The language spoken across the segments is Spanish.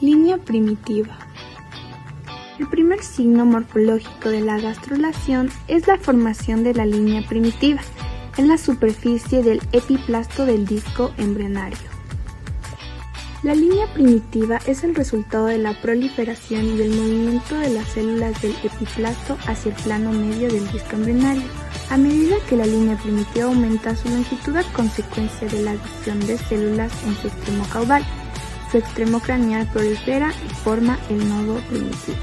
Línea primitiva. El primer signo morfológico de la gastrulación es la formación de la línea primitiva en la superficie del epiplasto del disco embrionario. La línea primitiva es el resultado de la proliferación y del movimiento de las células del epiplasto hacia el plano medio del disco embrionario, a medida que la línea primitiva aumenta su longitud a consecuencia de la adición de células en su extremo caudal. Su extremo craneal prolifera y forma el nodo primitivo.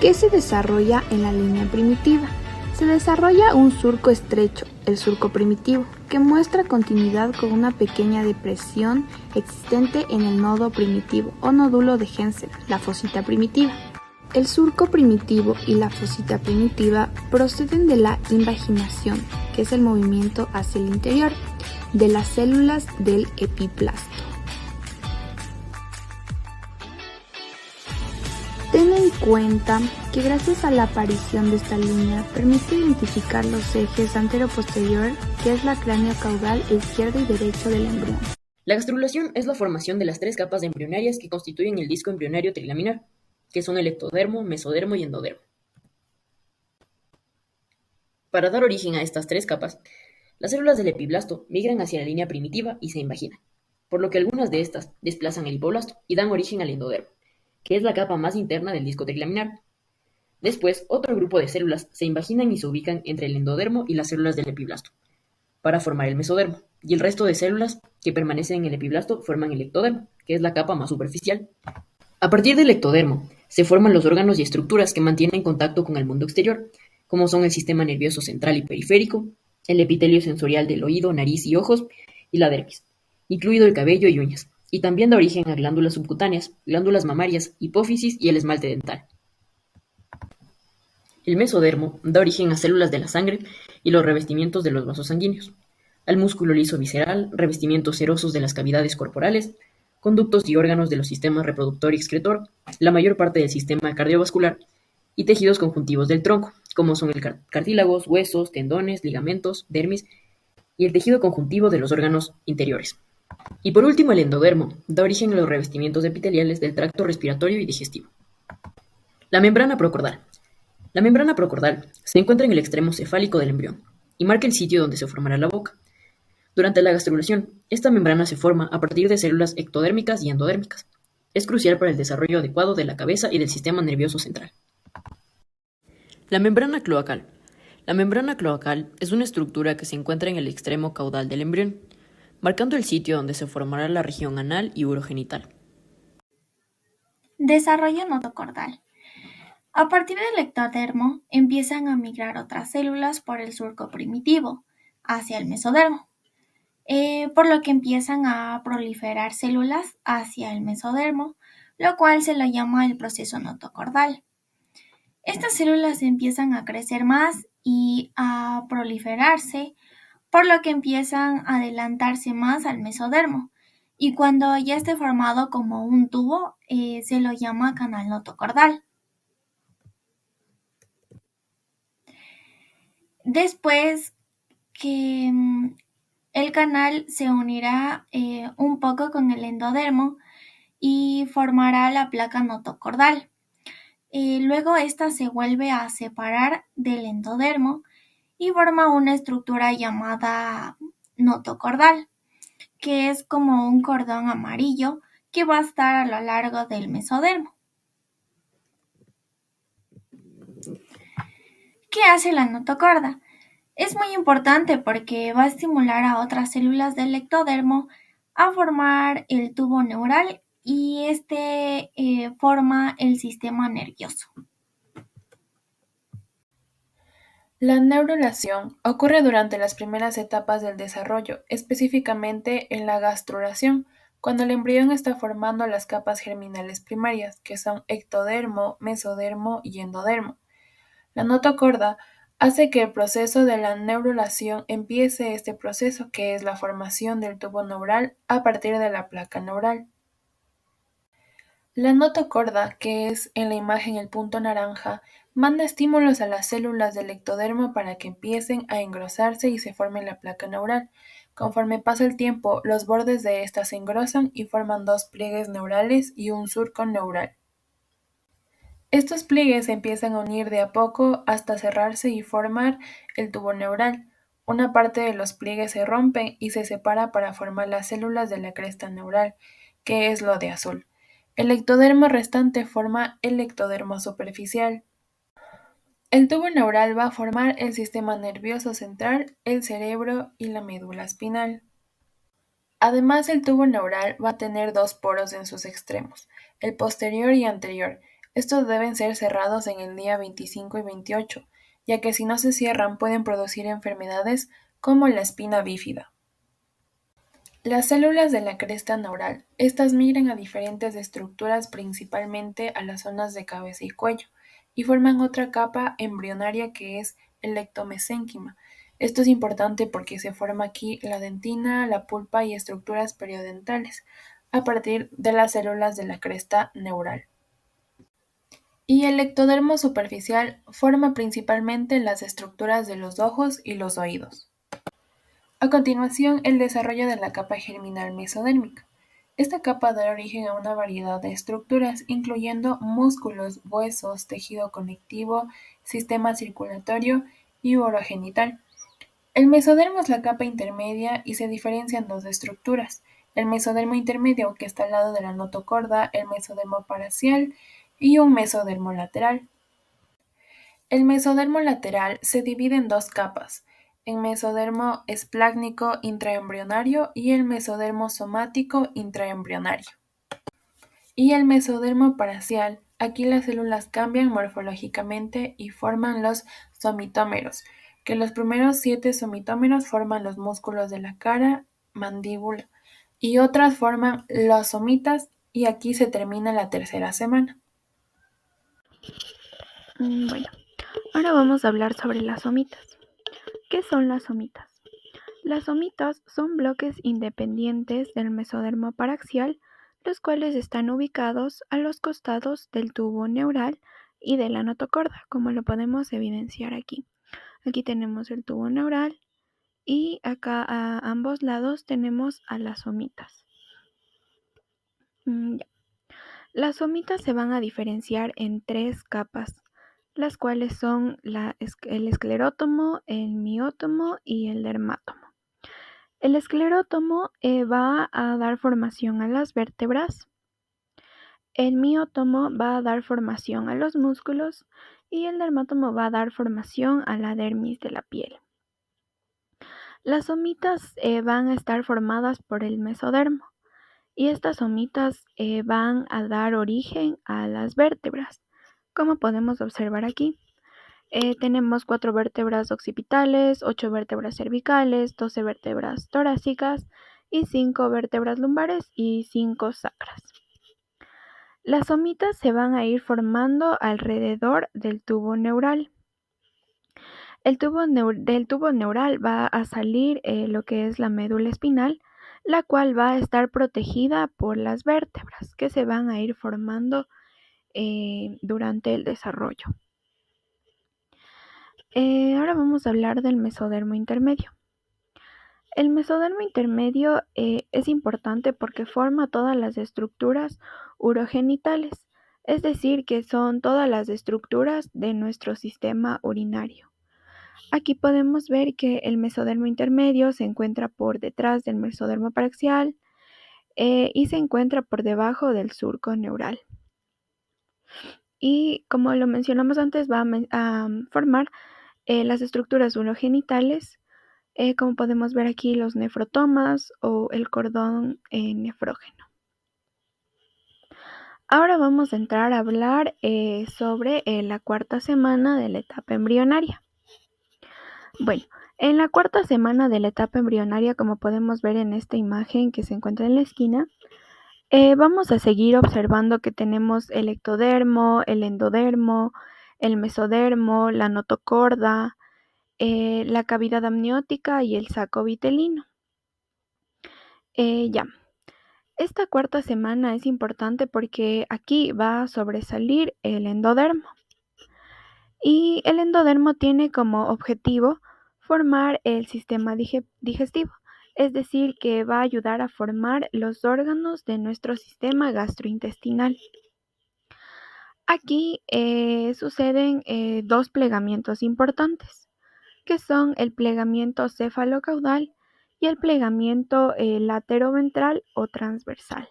¿Qué se desarrolla en la línea primitiva? Se desarrolla un surco estrecho, el surco primitivo, que muestra continuidad con una pequeña depresión existente en el nodo primitivo o nódulo de Hensel, la fosita primitiva. El surco primitivo y la fosita primitiva proceden de la invaginación, que es el movimiento hacia el interior, de las células del epiplasto. Ten en cuenta que gracias a la aparición de esta línea permite identificar los ejes antero-posterior, que es la cráneo caudal izquierdo y derecho del embrión. La gastrulación es la formación de las tres capas embrionarias que constituyen el disco embrionario trilaminar, que son el ectodermo, mesodermo y endodermo. Para dar origen a estas tres capas, las células del epiblasto migran hacia la línea primitiva y se invaginan, por lo que algunas de estas desplazan el hipoblasto y dan origen al endodermo, que es la capa más interna del disco trilaminar. Después, otro grupo de células se invaginan y se ubican entre el endodermo y las células del epiblasto, para formar el mesodermo, y el resto de células que permanecen en el epiblasto forman el ectodermo, que es la capa más superficial. A partir del ectodermo, se forman los órganos y estructuras que mantienen contacto con el mundo exterior, como son el sistema nervioso central y periférico, el epitelio sensorial del oído, nariz y ojos, y la dermis, incluido el cabello y uñas, y también da origen a glándulas subcutáneas, glándulas mamarias, hipófisis y el esmalte dental. El mesodermo da origen a células de la sangre y los revestimientos de los vasos sanguíneos, al músculo liso visceral, revestimientos serosos de las cavidades corporales, conductos y órganos de los sistemas reproductor y excretor, la mayor parte del sistema cardiovascular y tejidos conjuntivos del tronco, como son el cartílagos, huesos, tendones, ligamentos, dermis y el tejido conjuntivo de los órganos interiores. Y por último, el endodermo da origen a los revestimientos epiteliales del tracto respiratorio y digestivo. La membrana procordal. La membrana procordal se encuentra en el extremo cefálico del embrión y marca el sitio donde se formará la boca. Durante la gastrulación, esta membrana se forma a partir de células ectodérmicas y endodérmicas. Es crucial para el desarrollo adecuado de la cabeza y del sistema nervioso central. La membrana cloacal. La membrana cloacal es una estructura que se encuentra en el extremo caudal del embrión, marcando el sitio donde se formará la región anal y urogenital. Desarrollo notocordal. A partir del ectodermo empiezan a migrar otras células por el surco primitivo hacia el mesodermo, por lo que empiezan a proliferar células hacia el mesodermo, lo cual se lo llama el proceso notocordal. Estas células empiezan a crecer más y a proliferarse, por lo que empiezan a adelantarse más al mesodermo, y cuando ya esté formado como un tubo, se lo llama canal notocordal. Después que el canal se unirá un poco con el endodermo y formará la placa notocordal. Luego esta se vuelve a separar del endodermo y forma una estructura llamada notocordal, que es como un cordón amarillo que va a estar a lo largo del mesodermo. ¿Qué hace la notocorda? Es muy importante porque va a estimular a otras células del ectodermo a formar el tubo neural y este forma el sistema nervioso. La neurulación ocurre durante las primeras etapas del desarrollo, específicamente en la gastrulación, cuando el embrión está formando las capas germinales primarias, que son ectodermo, mesodermo y endodermo. La notocorda hace que el proceso de la neurulación empiece este proceso, que es la formación del tubo neural a partir de la placa neural. La notocorda, que es en la imagen el punto naranja, Manda estímulos a las células del ectodermo para que empiecen a engrosarse y se forme la placa neural. Conforme pasa el tiempo, los bordes de esta se engrosan y forman dos pliegues neurales y un surco neural. Estos pliegues se empiezan a unir de a poco hasta cerrarse y formar el tubo neural. Una parte de los pliegues se rompe y se separa para formar las células de la cresta neural, que es lo de azul. El ectodermo restante forma el ectodermo superficial. El tubo neural va a formar el sistema nervioso central, el cerebro y la médula espinal. Además, el tubo neural va a tener dos poros en sus extremos, el posterior y anterior. Estos deben ser cerrados en el día 25 y 28, ya que si no se cierran pueden producir enfermedades como la espina bífida. Las células de la cresta neural. Estas migran a diferentes estructuras, principalmente a las zonas de cabeza y cuello, y forman otra capa embrionaria que es el ectomesénquima. Esto es importante porque se forma aquí la dentina, la pulpa y estructuras periodentales, a partir de las células de la cresta neural. Y el ectodermo superficial forma principalmente las estructuras de los ojos y los oídos. A continuación, el desarrollo de la capa germinal mesodérmica. Esta capa da origen a una variedad de estructuras, incluyendo músculos, huesos, tejido conectivo, sistema circulatorio y urogenital. El mesodermo es la capa intermedia y se diferencia en dos estructuras: el mesodermo intermedio, que está al lado de la notocorda, el mesodermo parcial y un mesodermo lateral. El mesodermo lateral se divide en dos capas: el mesodermo esplácnico intraembrionario y el mesodermo somático intraembrionario. Y el mesodermo parcial, aquí las células cambian morfológicamente y forman los somitómeros, que los primeros 7 somitómeros forman los músculos de la cara, mandíbula, y otras forman los somitas, y aquí se termina la tercera semana. Bueno, ahora vamos a hablar sobre las somitas. ¿Qué son las somitas? Las somitas son bloques independientes del mesodermo paraxial, los cuales están ubicados a los costados del tubo neural y de la notocorda, como lo podemos evidenciar aquí. Aquí tenemos el tubo neural y acá a ambos lados tenemos a las somitas. Las somitas se van a diferenciar en tres capas, las cuales son el esclerótomo, el miótomo y el dermátomo. El esclerótomo va a dar formación a las vértebras, el miótomo va a dar formación a los músculos y el dermátomo va a dar formación a la dermis de la piel. Las somitas van a estar formadas por el mesodermo y estas somitas van a dar origen a las vértebras, como podemos observar aquí. Tenemos 4 vértebras occipitales, 8 vértebras cervicales, 12 vértebras torácicas y 5 vértebras lumbares y 5 sacras. Las somitas se van a ir formando alrededor del tubo neural. Del tubo neural va a salir lo que es la médula espinal, la cual va a estar protegida por las vértebras que se van a ir formando durante el desarrollo. Ahora vamos a hablar del mesodermo intermedio. El mesodermo intermedio es importante porque forma todas las estructuras urogenitales, es decir, que son todas las estructuras de nuestro sistema urinario. Aquí podemos ver que el mesodermo intermedio se encuentra por detrás del mesodermo paraxial y se encuentra por debajo del surco neural. Y como lo mencionamos antes, va a formar las estructuras urogenitales, como podemos ver aquí los nefrotomas o el cordón nefrógeno. Ahora vamos a entrar a hablar sobre la cuarta semana de la etapa embrionaria. Bueno, en la cuarta semana de la etapa embrionaria, como podemos ver en esta imagen que se encuentra en la esquina, vamos a seguir observando que tenemos el ectodermo, el endodermo, el mesodermo, la notocorda, la cavidad amniótica y el saco vitelino. Esta cuarta semana es importante porque aquí va a sobresalir el endodermo. Y el endodermo tiene como objetivo formar el sistema digestivo, es decir, que va a ayudar a formar los órganos de nuestro sistema gastrointestinal. Aquí suceden dos plegamientos importantes, que son el plegamiento cefalocaudal y el plegamiento lateroventral o transversal.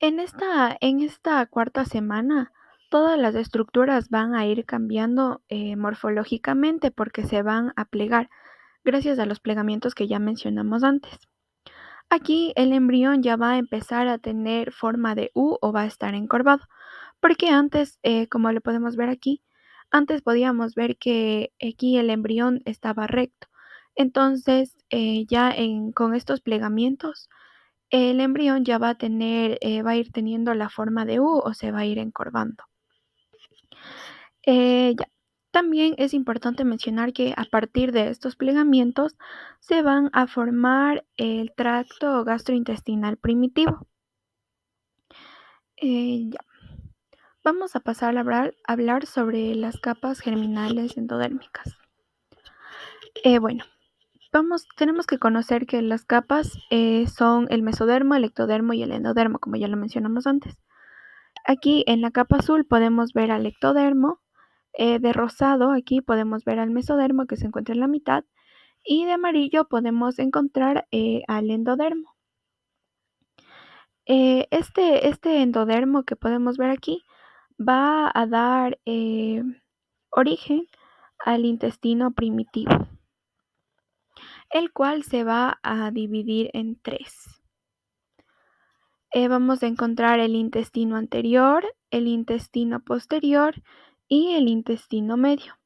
En esta cuarta semana, todas las estructuras van a ir cambiando morfológicamente porque se van a plegar gracias a los plegamientos que ya mencionamos antes. Aquí el embrión ya va a empezar a tener forma de U o va a estar encorvado, porque antes, como lo podemos ver aquí, antes podíamos ver que aquí el embrión estaba recto. Entonces, con estos plegamientos, el embrión ya va a ir teniendo la forma de U o se va a ir encorvando. También es importante mencionar que a partir de estos plegamientos se van a formar el tracto gastrointestinal primitivo. Vamos a pasar a hablar sobre las capas germinales endodérmicas. Tenemos que conocer que las capas son el mesodermo, el ectodermo y el endodermo, como ya lo mencionamos antes. Aquí en la capa azul podemos ver al ectodermo, de rosado aquí podemos ver al mesodermo que se encuentra en la mitad y de amarillo podemos encontrar al endodermo. Este endodermo que podemos ver aquí va a dar origen al intestino primitivo, el cual se va a dividir en tres. Vamos a encontrar el intestino anterior, el intestino posterior y el intestino medio.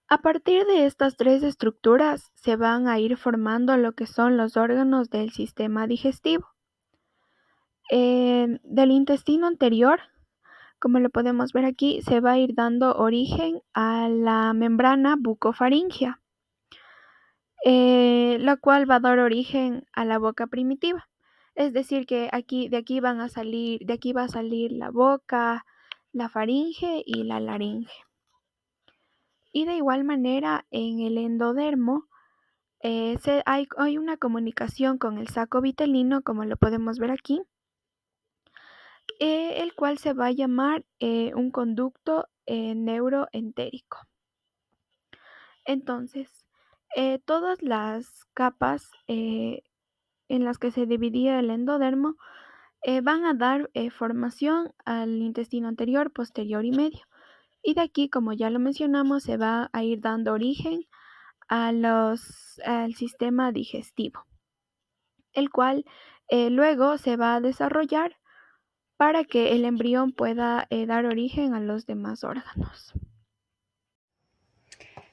A partir de estas tres estructuras se van a ir formando lo que son los órganos del sistema digestivo. Del intestino anterior, como lo podemos ver aquí, se va a ir dando origen a la membrana bucofaringea, la cual va a dar origen a la boca primitiva. Es decir, que de aquí va a salir la boca, la faringe y la laringe. Y de igual manera, en el endodermo hay una comunicación con el saco vitelino, como lo podemos ver aquí, el cual se va a llamar un conducto neuroentérico. Entonces, todas las capas en las que se dividía el endodermo van a dar formación al intestino anterior, posterior y medio. Y de aquí, como ya lo mencionamos, se va a ir dando origen al sistema digestivo, el cual luego se va a desarrollar para que el embrión pueda dar origen a los demás órganos.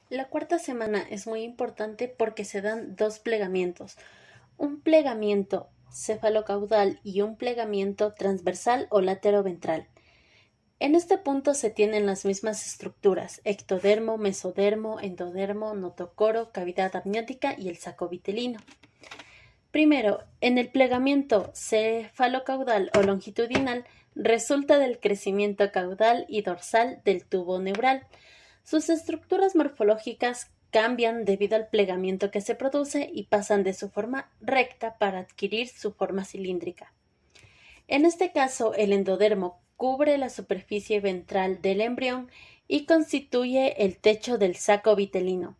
La cuarta semana es muy importante porque se dan dos plegamientos, un plegamiento cefalocaudal y un plegamiento transversal o lateroventral. En este punto se tienen las mismas estructuras: ectodermo, mesodermo, endodermo, notocoro, cavidad amniótica y el saco vitelino. Primero, en el plegamiento cefalocaudal o longitudinal resulta del crecimiento caudal y dorsal del tubo neural. Sus estructuras morfológicas cambian debido al plegamiento que se produce y pasan de su forma recta para adquirir su forma cilíndrica. En este caso, el endodermo cubre la superficie ventral del embrión y constituye el techo del saco vitelino.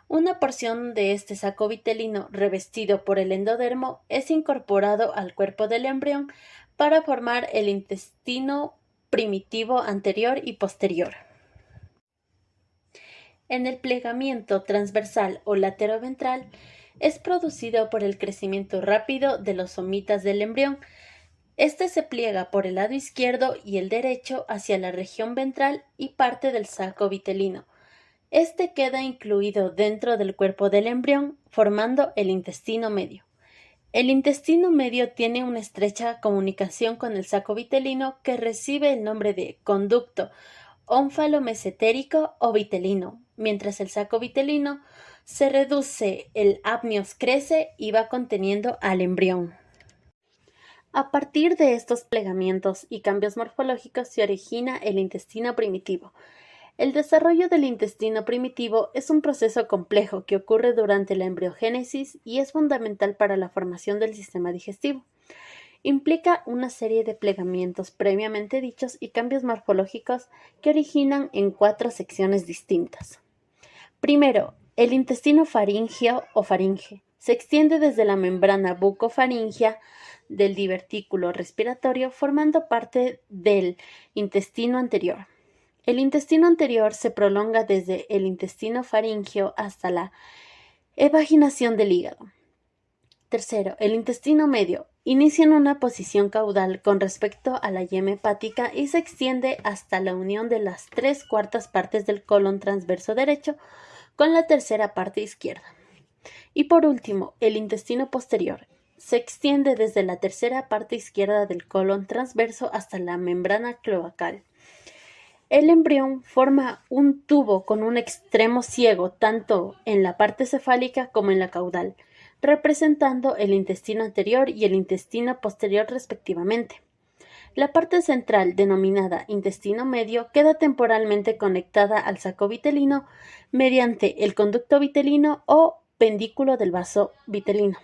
Una porción de este saco vitelino revestido por el endodermo es incorporado al cuerpo del embrión para formar el intestino primitivo anterior y posterior. En el plegamiento transversal o lateroventral es producido por el crecimiento rápido de los somitas del embrión. Este se pliega por el lado izquierdo y el derecho hacia la región ventral y parte del saco vitelino. Este queda incluido dentro del cuerpo del embrión, formando el intestino medio. El intestino medio tiene una estrecha comunicación con el saco vitelino que recibe el nombre de conducto ónfalo-mesentérico o vitelino. Mientras el saco vitelino se reduce, el amnios crece y va conteniendo al embrión. A partir de estos plegamientos y cambios morfológicos se origina el intestino primitivo. El desarrollo del intestino primitivo es un proceso complejo que ocurre durante la embriogénesis y es fundamental para la formación del sistema digestivo. Implica una serie de plegamientos previamente dichos y cambios morfológicos que originan en 4 secciones distintas. Primero, el intestino faríngeo o faringe. Se extiende desde la membrana bucofaríngea del divertículo respiratorio formando parte del intestino anterior. El intestino anterior se prolonga desde el intestino faríngeo hasta la evaginación del hígado. Tercero, el intestino medio. Inicia en una posición caudal con respecto a la yema hepática y se extiende hasta la unión de las 3/4 partes del colon transverso derecho con la tercera parte izquierda. Y por último, el intestino posterior. Se extiende desde la tercera parte izquierda del colon transverso hasta la membrana cloacal. El embrión forma un tubo con un extremo ciego tanto en la parte cefálica como en la caudal, representando el intestino anterior y el intestino posterior respectivamente. La parte central, denominada intestino medio, queda temporalmente conectada al saco vitelino mediante el conducto vitelino o pendículo del vaso vitelino.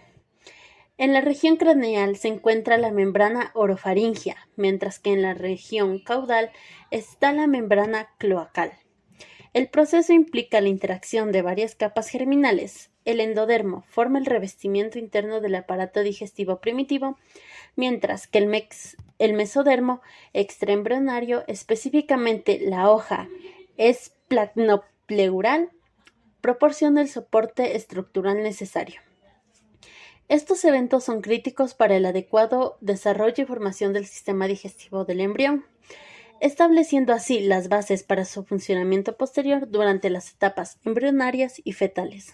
En la región craneal se encuentra la membrana orofaríngea, mientras que en la región caudal está la membrana cloacal. El proceso implica la interacción de varias capas germinales. El endodermo forma el revestimiento interno del aparato digestivo primitivo, mientras que el mesodermo extraembrionario, específicamente la hoja esplagnopleural, proporciona el soporte estructural necesario. Estos eventos son críticos para el adecuado desarrollo y formación del sistema digestivo del embrión, estableciendo así las bases para su funcionamiento posterior durante las etapas embrionarias y fetales.